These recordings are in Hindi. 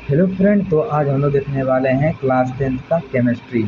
हेलो फ्रेंड, तो आज हम लोग देखने वाले हैं क्लास 10th का केमिस्ट्री।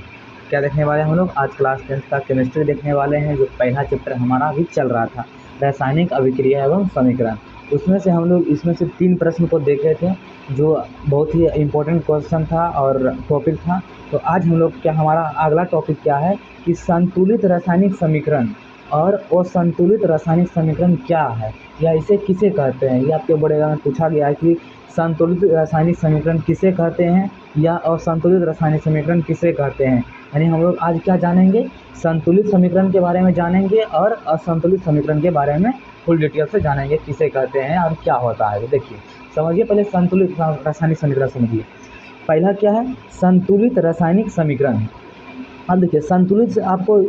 क्या देखने वाले हैं हम लोग? आज क्लास 10th का केमिस्ट्री देखने वाले हैं। जो पहला चैप्टर हमारा अभी चल रहा था, रासायनिक अभिक्रिया एवं समीकरण। उसमें से हम लोग इसमें से 3 प्रश्न को देखे थे, जो बहुत ही इम्पोर्टेंट क्वेश्चन था और टॉपिक था। तो आज हम लोग हमारा अगला टॉपिक क्या है कि संतुलित रासायनिक समीकरण और असंतुलित रासायनिक समीकरण क्या है, या इसे किसे कहते हैं। ये आपके बोर्ड एग्जाम में पूछा गया है कि संतुलित रासायनिक समीकरण किसे कहते हैं या असंतुलित रासायनिक समीकरण किसे कहते हैं। यानी हम लोग आज क्या जानेंगे? संतुलित समीकरण के बारे में जानेंगे और असंतुलित समीकरण के बारे में फुल डिटेल से जानेंगे, किसे कहते हैं और क्या होता है। तो देखिए, समझिए पहले संतुलित रासायनिक समीकरण समझिए। पहला क्या है? संतुलित रासायनिक समीकरण। अब देखिए, संतुलित से आपको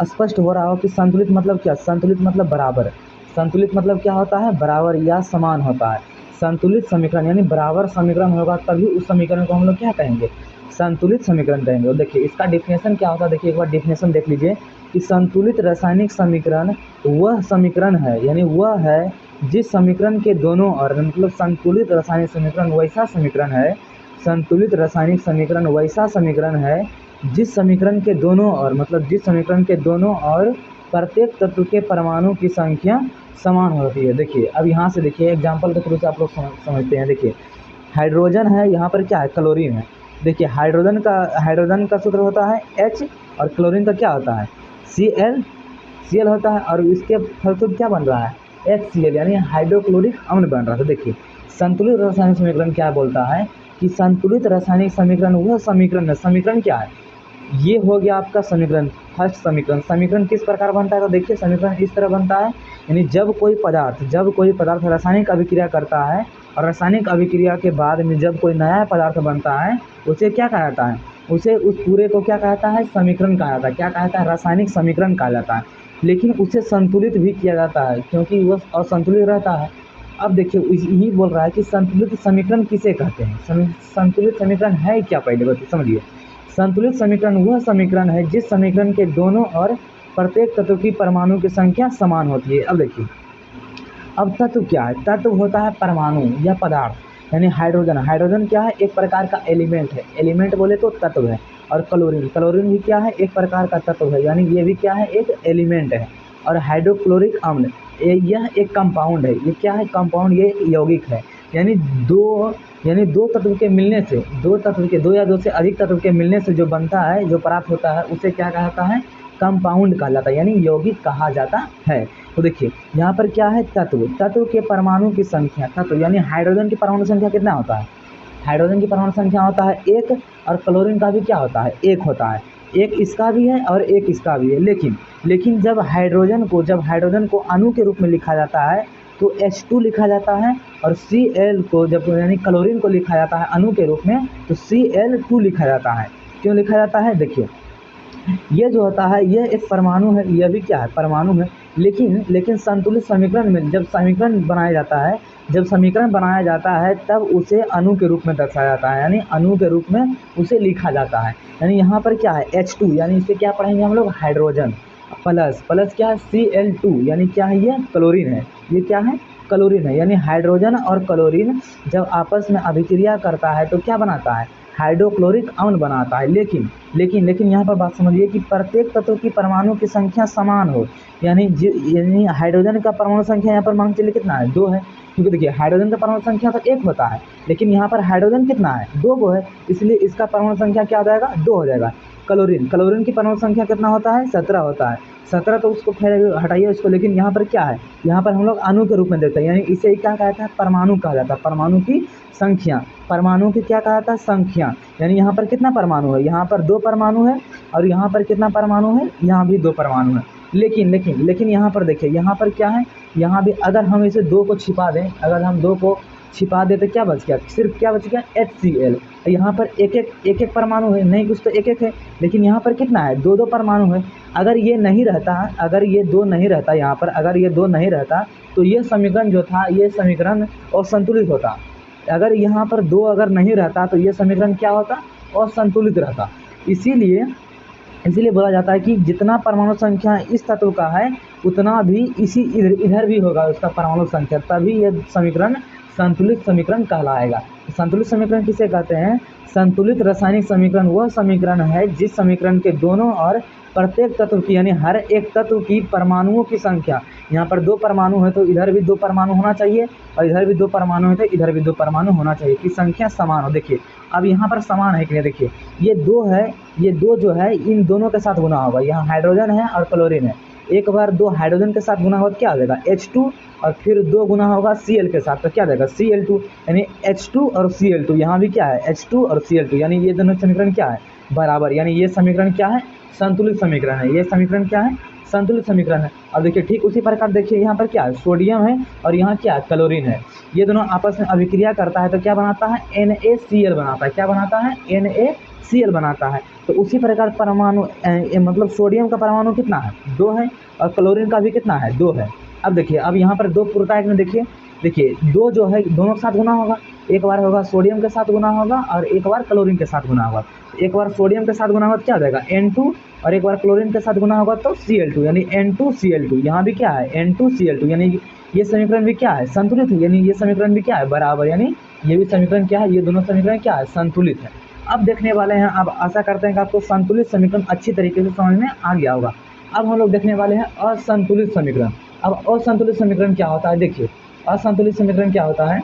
स्पष्ट हो रहा हो कि संतुलित मतलब क्या। संतुलित मतलब बराबर। संतुलित मतलब क्या होता है? बराबर या समान होता है। संतुलित समीकरण यानी बराबर समीकरण होगा तभी उस समीकरण को हम लोग क्या कहेंगे? संतुलित समीकरण कहेंगे। और देखिए, इसका डेफिनेशन क्या होता है, देखिए एक बार डेफिनेशन देख लीजिए कि संतुलित रासायनिक समीकरण वह समीकरण है, यानी वह है जिस समीकरण के दोनों और मतलब संतुलित रासायनिक समीकरण वैसा समीकरण है। संतुलित रासायनिक समीकरण वैसा समीकरण है जिस समीकरण के दोनों और मतलब जिस समीकरण के दोनों और प्रत्येक तत्व के परमाणु की संख्या समान होती है। देखिए, अब यहाँ से देखिए एग्जांपल के थ्रू से आप लोग समझते हैं। देखिए, हाइड्रोजन है, यहाँ पर क्या है? क्लोरीन है। देखिए, हाइड्रोजन का सूत्र होता है H, और क्लोरीन का क्या होता है? Cl होता है, और इसके फलस्वरूप क्या बन रहा है? HCl, यानी हाइड्रोक्लोरिक अम्ल बन रहा है। तो देखिए, संतुलित रासायनिक समीकरण क्या बोलता है कि संतुलित रासायनिक समीकरण वह समीकरण है। समीकरण क्या है? ये हो गया आपका समीकरण, फर्स्ट समीकरण। समीकरण किस प्रकार बनता है? तो देखिए, समीकरण इस तरह बनता है, यानी जब कोई पदार्थ रासायनिक अभिक्रिया करता है और रासायनिक अभिक्रिया के बाद में जब कोई नया पदार्थ बनता है, उसे क्या कहा जाता है? उसे उस पूरे को क्या कहता है? समीकरण कहा जाता है। क्या कहता है? रासायनिक समीकरण कहा जाता है। लेकिन उसे संतुलित भी किया जाता है, क्योंकि वह असंतुलित रहता है। अब देखिए, यही बोल रहा है कि संतुलित समीकरण किसे कहते हैं। संतुलित समीकरण है क्या, पहले समझिए। संतुलित समीकरण वह समीकरण है जिस समीकरण के दोनों और प्रत्येक तत्व की परमाणु की संख्या समान होती है। अब देखिए, अब तत्व क्या है? तत्व होता है परमाणु या पदार्थ, यानी हाइड्रोजन क्या है? एक प्रकार का एलिमेंट है। एलिमेंट बोले तो तत्व है। और क्लोरीन भी क्या है? एक प्रकार का तत्व है, यानी ये भी क्या है? एक एलिमेंट है। और हाइड्रोक्लोरिक अम्ल यह एक कंपाउंड है। ये क्या है? कंपाउंड, ये यौगिक है। यानी दो तत्व के मिलने से, दो या दो से अधिक तत्व के मिलने से जो बनता है, जो प्राप्त होता है, उसे क्या कहता है? कंपाउंड कहा जाता है, यानी यौगिक कहा जाता है। तो देखिए, यहाँ पर क्या है? तत्व के परमाणु की संख्या। तत्व यानी हाइड्रोजन की परमाणु संख्या कितना होता है? हाइड्रोजन की परमाणु संख्या होता है 1, और क्लोरीन का भी क्या होता है? 1 होता है। एक इसका भी है और एक इसका भी है। लेकिन जब हाइड्रोजन को अणु के रूप में लिखा जाता है तो H2 लिखा जाता है, और Cl को जब यानी क्लोरीन को लिखा जाता है अणु के रूप में तो Cl2 लिखा जाता है। क्यों लिखा जाता है? देखिए, ये जो होता है ये एक परमाणु है, यह भी क्या है? परमाणु है। लेकिन संतुलित समीकरण में जब समीकरण बनाया जाता है तब उसे अणु के रूप में दर्शाया जाता है, यानी अणु के रूप में उसे लिखा जाता है। यानी यहाँ पर क्या है? H2, यानी इसे क्या पढ़ेंगे हम लोग? हाइड्रोजन प्लस क्या है? Cl2, यानी क्या है? ये क्लोरीन है। ये क्या है? क्लोरीन है। यानी हाइड्रोजन और क्लोरीन जब आपस में अभिक्रिया करता है तो क्या बनाता है? हाइड्रोक्लोरिक अम्ल बनाता है। लेकिन यहाँ पर बात समझिए कि प्रत्येक तत्व की परमाणु की संख्या समान हो। यानी हाइड्रोजन का परमाणु संख्या यहाँ पर मान चलिए कितना है? 2 है। क्योंकि देखिए, हाइड्रोजन का परमाणु संख्या तो 1 होता है, लेकिन यहाँ पर हाइड्रोजन कितना है? 2 को है, इसलिए इसका परमाणु संख्या क्या हो जाएगा? 2 हो जाएगा। क्लोरीन की परमाणु संख्या कितना होता है? 17 होता है। 17 तो उसको फिर हटाइए उसको, लेकिन यहाँ पर क्या है? यहाँ पर हम लोग अणु के रूप में देखते हैं, यानी इसे क्या कहता है? परमाणु कहा जाता है। परमाणु की संख्या, परमाणु की क्या कहा जाता है? संख्या। यानी यहाँ पर कितना परमाणु है? यहाँ पर 2 परमाणु है, और यहाँ पर कितना परमाणु है? यहाँ भी 2 परमाणु है। लेकिन यहाँ पर देखिए, यहाँ पर क्या है? यहाँ भी अगर हम इसे 2 को छिपा दें, अगर हम 2 को छिपा दे तो क्या बच गया? सिर्फ क्या बच गया? HCl। यहाँ पर एक परमाणु है, नहीं कुछ तो एक है, लेकिन यहाँ पर कितना है? 2 परमाणु है। अगर ये नहीं रहता, अगर ये 2 नहीं रहता, यहाँ पर अगर ये 2 नहीं रहता तो ये समीकरण जो था, ये समीकरण असंतुलित होता। अगर यहाँ पर 2 अगर नहीं रहता तो ये समीकरण क्या होता? असंतुलित रहता। इसीलिए बोला जाता है कि जितना परमाणु संख्या इस तत्व का है उतना भी इधर भी होगा उसका परमाणु संख्या, तभी ये समीकरण संतुलित समीकरण कहलाएगा। संतुलित समीकरण किसे कहते हैं? संतुलित रासायनिक समीकरण वह समीकरण है जिस समीकरण के दोनों और प्रत्येक तत्व की यानी हर एक तत्व की परमाणुओं की संख्या, यहाँ पर 2 परमाणु है तो इधर भी 2 परमाणु होना चाहिए और इधर भी 2 परमाणु है तो इधर भी 2 परमाणु होना चाहिए, कि संख्या समान हो। देखिए अब यहाँ पर समान है कि नहीं, देखिए ये 2 है, ये 2 जो है इन दोनों के साथ गुना होगा। यहाँ हाइड्रोजन है और क्लोरीन है, एक बार 2 हाइड्रोजन के साथ गुना होगा तो क्या आ जाएगा H2 और फिर 2 गुना होगा Cl के साथ तो क्या देगा Cl2, यानी H2 और Cl2। यहाँ भी क्या है H2 और Cl2, यानी ये दोनों समीकरण क्या है बराबर, यानी ये समीकरण क्या है संतुलित समीकरण है। ये समीकरण क्या है संतुलित समीकरण है। अब देखिए ठीक उसी प्रकार देखिए यहाँ पर क्या है सोडियम है और यहाँ क्या है क्लोरीन है, ये दोनों आपस में अभिक्रिया करता है तो क्या बनाता है NaCl बनाता है। क्या बनाता है NaCl बनाता है। तो उसी प्रकार परमाणु मतलब सोडियम का परमाणु कितना है 2 है और क्लोरीन का भी कितना है 2 है। अब देखिए अब यहाँ पर 2 पूर्णांक में देखिए 2 जो है दोनों के साथ गुना होगा, एक बार होगा सोडियम के साथ गुना होगा और एक बार क्लोरीन के साथ गुना होगा। एक बार सोडियम के साथ गुना होगा तो क्या हो जाएगा N2 और एक बार क्लोरीन के साथ गुना होगा तो Cl2, यानी N2Cl2। यहाँ भी क्या है N2Cl2, यानी ये समीकरण भी क्या है संतुलित है, यानी ये समीकरण भी क्या है बराबर, यानी ये भी समीकरण क्या है, ये दोनों समीकरण क्या है संतुलित है। अब देखने वाले हैं, अब आशा करते हैं कि आपको संतुलित समीकरण अच्छी तरीके से समझ में आ गया होगा। अब हम लोग देखने वाले हैं असंतुलित समीकरण। अब असंतुलित समीकरण क्या होता है, देखिए असंतुलित समीकरण क्या होता है,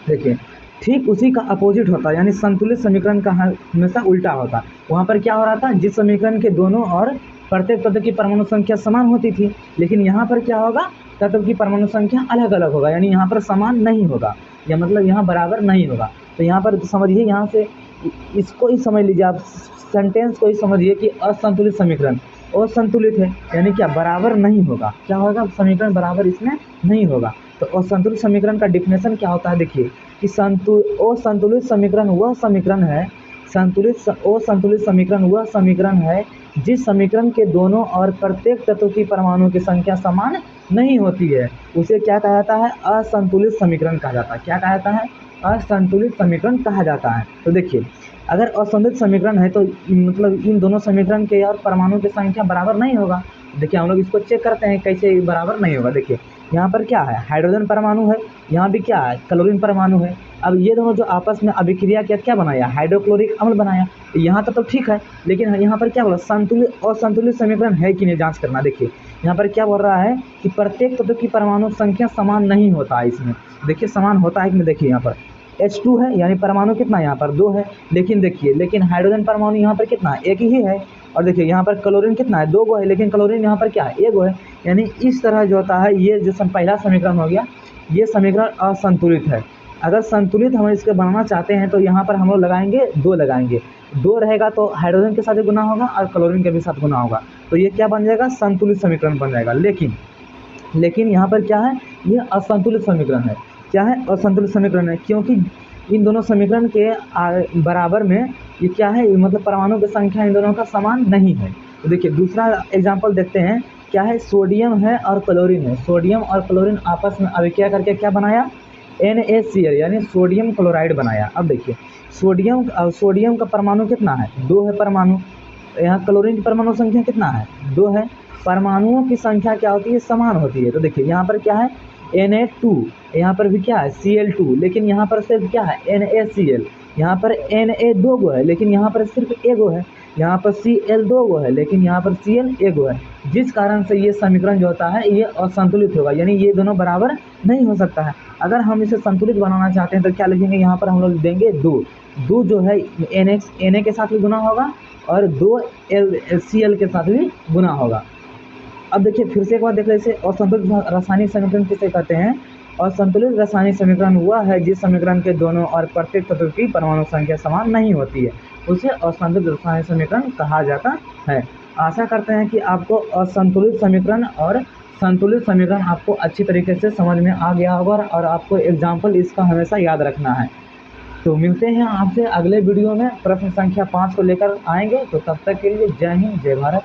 देखिए ठीक उसी का अपोजिट होता है, यानी संतुलित समीकरण का हमेशा उल्टा होता है। वहाँ पर क्या हो रहा था, जिस समीकरण के दोनों और प्रत्येक तत्व की परमाणु संख्या समान होती थी, लेकिन यहाँ पर क्या होगा तत्व की परमाणु संख्या अलग अलग होगा, यानी यहाँ पर समान नहीं होगा, या मतलब यहाँ बराबर नहीं होगा। तो यहाँ पर समझिए, यहाँ से इसको ही समझ लीजिए आप, सेंटेंस को ही समझिए कि असंतुलित समीकरण असंतुलित है, यानी क्या बराबर नहीं होगा, क्या होगा समीकरण बराबर इसमें नहीं होगा। तो असंतुलित समीकरण का डिफिनेशन क्या होता है, देखिए कि असंतुलित समीकरण वह समीकरण है, असंतुलित समीकरण वह समीकरण है जिस समीकरण के दोनों और प्रत्येक तत्व की परमाणु की संख्या समान नहीं होती है, उसे क्या कहा जाता है असंतुलित समीकरण कहा जाता है। क्या कहा जाता है असंतुलित समीकरण कहा जाता है। तो देखिए अगर असंतुलित समीकरण है तो मतलब इन दोनों समीकरण के और परमाणु की संख्या बराबर नहीं होगा। देखिए हम लोग इसको चेक करते हैं कैसे बराबर नहीं होगा। देखिए यहाँ पर क्या है हाइड्रोजन परमाणु है, यहाँ भी क्या है क्लोरीन परमाणु है। अब ये दोनों जो आपस में अभिक्रिया किया क्या बनाया हाइड्रोक्लोरिक अम्ल बनाया। यहाँ तक तो ठीक है, लेकिन यहाँ पर क्या बोला संतुलित असंतुलित समीकरण है कि नहीं जांच करना। देखिए यहाँ पर क्या बोल रहा है कि प्रत्येक तत्व की परमाणु संख्या समान नहीं होता है इसमें। देखिए समान होता है कि नहीं, देखिए यहाँ पर H2 है, यानी परमाणु कितना यहाँ पर 2 है, लेकिन देखिए लेकिन हाइड्रोजन परमाणु यहाँ पर कितना है 1 ही है। और देखिए यहाँ पर क्लोरीन कितना है 2 गो है, लेकिन क्लोरीन यहाँ पर क्या है 1 गो है। यानी इस तरह जो होता है ये जो पहला समीकरण हो गया, ये समीकरण असंतुलित है। अगर संतुलित हम इसके बनाना चाहते हैं तो यहाँ पर हम लोग लगाएंगे 2 लगाएंगे, 2 रहेगा तो हाइड्रोजन के साथ भी गुना होगा और क्लोरीन के भी साथ गुना होगा, तो ये क्या बन जाएगा संतुलित समीकरण बन जाएगा। लेकिन यहाँ पर क्या है ये असंतुलित समीकरण है। क्या है असंतुलित समीकरण है, क्योंकि इन दोनों समीकरण के बराबर में ये क्या है मतलब परमाणु की संख्या इन दोनों का समान नहीं है। तो देखिए दूसरा एग्जांपल देखते हैं, क्या है सोडियम है और क्लोरीन है। सोडियम और क्लोरीन आपस में अभिक्रिया करके क्या बनाया NaCl, यानी सोडियम क्लोराइड बनाया। अब देखिए सोडियम का परमाणु कितना है 2 है परमाणु, यहाँ क्लोरीन की परमाणु संख्या कितना है 2 है। परमाणुओं की संख्या क्या होती है समान होती है। तो देखिए यहाँ पर क्या है Na2, यहाँ पर भी क्या है Cl2, लेकिन यहाँ पर सिर्फ क्या है NaCl। यहाँ पर Na 2 गो है, लेकिन यहाँ पर सिर्फ 1 गो है। यहाँ पर Cl 2 गो है, लेकिन यहाँ पर Cl 1 गो है। जिस कारण से ये समीकरण जो होता है ये असंतुलित होगा, यानी ये दोनों बराबर नहीं हो सकता है। अगर हम इसे संतुलित बनाना चाहते हैं तो क्या लिखेंगे, यहाँ पर हम लोग देंगे 2 जो है Na के साथ भी गुना होगा और 2 Cl के साथ भी गुना होगा। अब देखिए फिर से एक बार देख रहे इसे असंतुलित रासायनिक समीकरण किसे कहते हैं। असंतुलित रासायनिक समीकरण हुआ है जिस समीकरण के दोनों और प्रत्येक तत्व की परमाणु संख्या समान नहीं होती है, उसे असंतुलित रासायनिक समीकरण कहा जाता है। आशा करते हैं कि आपको असंतुलित समीकरण और संतुलित समीकरण आपको अच्छी तरीके से समझ में आ गया होगा और आपको एग्जाम्पल इसका हमेशा याद रखना है। तो मिलते हैं आपसे अगले वीडियो में, प्रश्न संख्या 5 को लेकर आएंगे। तो तब तक के लिए जय हिंद जय भारत।